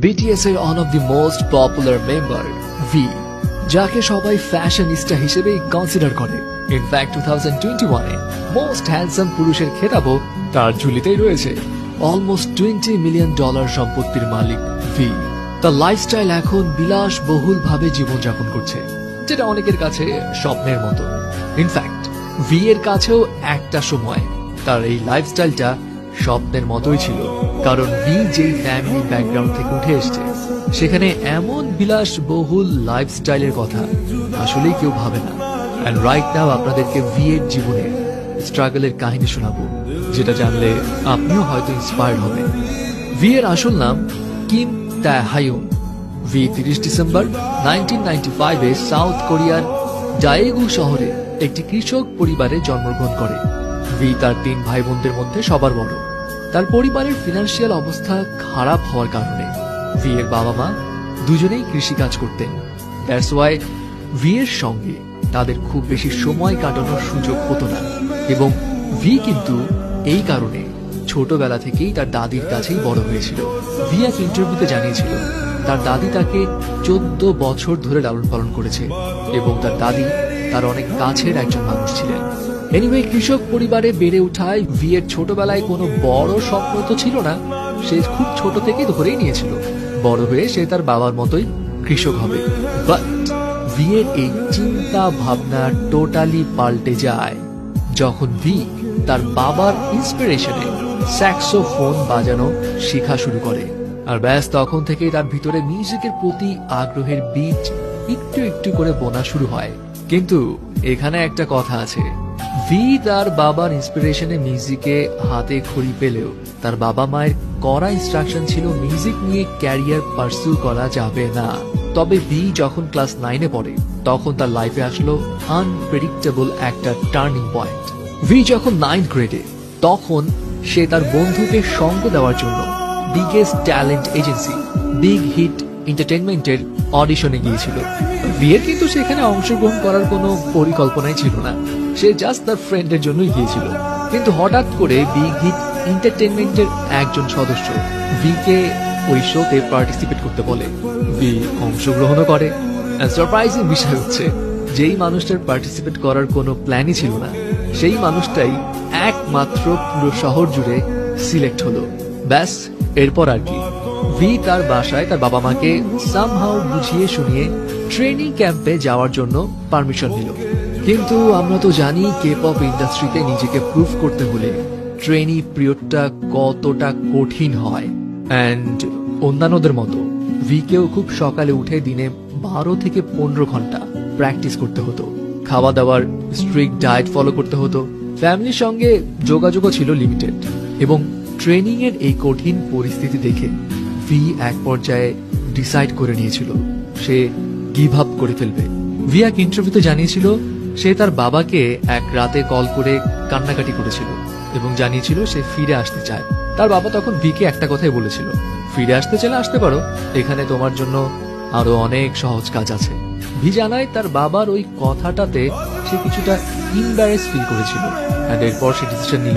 BTS এর one of the most popular member V, যাকে সবাই ফ্যাশনিস্টা হিসেবেই কনসিডার করে। ইনফ্যাক্ট 2021 এ মোস্ট হ্যান্ডসাম পুরুষের খেতাবও তার ঝুলিতেই রয়েছে। অলমোস্ট $20 মিলিয়ন সম্পত্তির মালিক ভি। তার লাইফস্টাইল এখন বিলাসবহুল ভাবে জীবনযাপন করছে, যেটা অনেকের কাছে স্বপ্নের মতো। ইনফ্যাক্ট ভি এর কাছেও একটা সময় তার এই লাইফস্টাইলটা স্বপ্নের মতোই ছিল, কারণ ভি যেই ফ্যামিলি ব্যাকগ্রাউন্ড থেকে উঠে এসছে সেখানে এমন বিলাসবহুল লাইফস্টাইলের কথা আসলেই কেউ ভাবে না। এন্ড রাইট নাও আপনাদেরকে ভি এর জীবনের স্ট্রাগলের কাহিনী শোনাবো, যেটা জানলে আপনিও হয়তো ইন্সপায়ার্ড হবেন। ভি এর আসল নাম কিম তাহায়ুন। ভি 30 ডিসেম্বর 1995 এ সাউথ কোরিয়ার ডায়েগু শহরে একটি কৃষক পরিবারে জন্মগ্রহণ করে। ভি তার 3 ভাই বোনদের মধ্যে সবার বড়। তার পরিবারের ফিনান্সিয়াল অবস্থা খারাপ হওয়ার কারণে ভি এর বাবা মা দুজনেই কৃষিকাজ করতেন। দ্যাটস ওয়াই ভি এর সঙ্গে তাদের খুব বেশি সময় কাটানোর সুযোগ হতো না, এবং ভি কিন্তু এই কারণে ছোটবেলা থেকেই তার দাদির কাছেই বড় হয়েছিল। ভি এক ইন্টারভিউতে জানিয়েছিল তার দাদি তাকে 14 বছর ধরে লালন পালন করেছে, এবং তার দাদি তার অনেক কাছের একজন মানুষ ছিলেন। এনিওয়ে, কৃষক পরিবারে বেড়ে ওঠায় ভি এর ছোটবেলায় কোনো বড় স্বপ্ন তো ছিল না। সে খুব ছোট থেকে ধরেই নিয়েছিল বড় হয়ে সে তার বাবার মতোই কৃষক হবে। বাট ভি এর এই চিন্তা ভাবনা টোটালি পাল্টে যায় যখন ভি তার বাবার ইন্সপিরেশনে স্যাক্সোফোন বাজানো শেখা শুরু করে। আর ব্যাস তখন থেকেই তার ভিতরে মিউজিকের প্রতি আগ্রহের বীজ একটু একটু করে বোনা শুরু হয়। কিন্তু এখানে একটা কথা আছে, ভি তার বাবার ইন্সপিরেশনে মিউজিকে হাতে খড়ি পেলেও তার বাবা মায়ের কড়া ইনস্ট্রাকশন ছিল মিউজিক নিয়ে ক্যারিয়ার পার্সু করা যাবে না। তবে ভি যখন ক্লাস 9 এ পড়ে তখন তার লাইফে আসলো আনপ্রেডিক্টেবল একটা টার্নিং পয়েন্ট। ভি যখন 9th গ্রেডে তখন সে তার বন্ধুকে সঙ্গ দেওয়ার জন্য biggest talent agency Big Hit এন্টারটেইনমেন্টের অডিশনে গিয়েছিল। ভি এর কিন্তু সেখানে অংশগ্রহণ করার কোনো পরিকল্পনাই ছিল না, সে জাস্ট তার ফ্রেন্ডের জন্যই গিয়েছিল। কিন্তু হঠাৎ করে বিগ হিট এন্টারটেইনমেন্টের একজন সদস্য ভি কে ওই শোতে পার্টিসিপেট করতে বলে। ভি অংশগ্রহণও করে। সারপ্রাইজিং বিষয় হচ্ছে, যেই মানুষটার পার্টিসিপেট করার কোনো প্ল্যানই ছিল না সেই মানুষটাই একমাত্র পুরো শহর জুড়ে সিলেক্ট হলো। ব্যাস এরপর আর কি, ভি তার বাসায় তার বাবা মাকে সামহাউ বুঝিয়ে শুনিয়ে ট্রেনিং ক্যাম্পে যাওয়ার জন্য পারমিশন নিল। কিন্তু আমরা তো জানি কে পপ ইন্ডাস্ট্রিতে নিজেকে প্রুভ করতে হলে ট্রেনি পিরিয়ডটা কতটা কঠিন হয়। অ্যান্ড অন্যান্যদের মতো ভি কেও খুব সকালে উঠে দিনে 12 থেকে 15 ঘন্টা প্র্যাকটিস করতে হতো। খাওয়া দাওয়ার স্ট্রিক্ট ডায়েট ফলো করতে হতো। ফ্যামিলির সঙ্গে যোগাযোগও ছিল লিমিটেড, এবং ট্রেনিং এর এই কঠিন পরিস্থিতি দেখে ভি এক পর্যায়ে ডিসাইড করে নিয়েছিল সে গিভ আপ করে ফেলবে। ভি এক ইন্টারভিউতে জানিয়েছিল সে তার বাবাকে এক রাতে কল করে কান্নাকাটি করেছিল এবং জানিয়েছিল সে ফিরে আসতে চায়। তার বাবা তখন ভিকে একটা কথাই বলেছিল, ফিরে আসতে চাইলে আসতে পারো, এখানে তোমার জন্য আরো অনেক সহজ কাজ আছে। ভি জানায় তার বাবার ওই কথাটাতে সে কিছুটা ইম্বারেস ফিল করেছিল, এরপর সে ডিসিশন নিল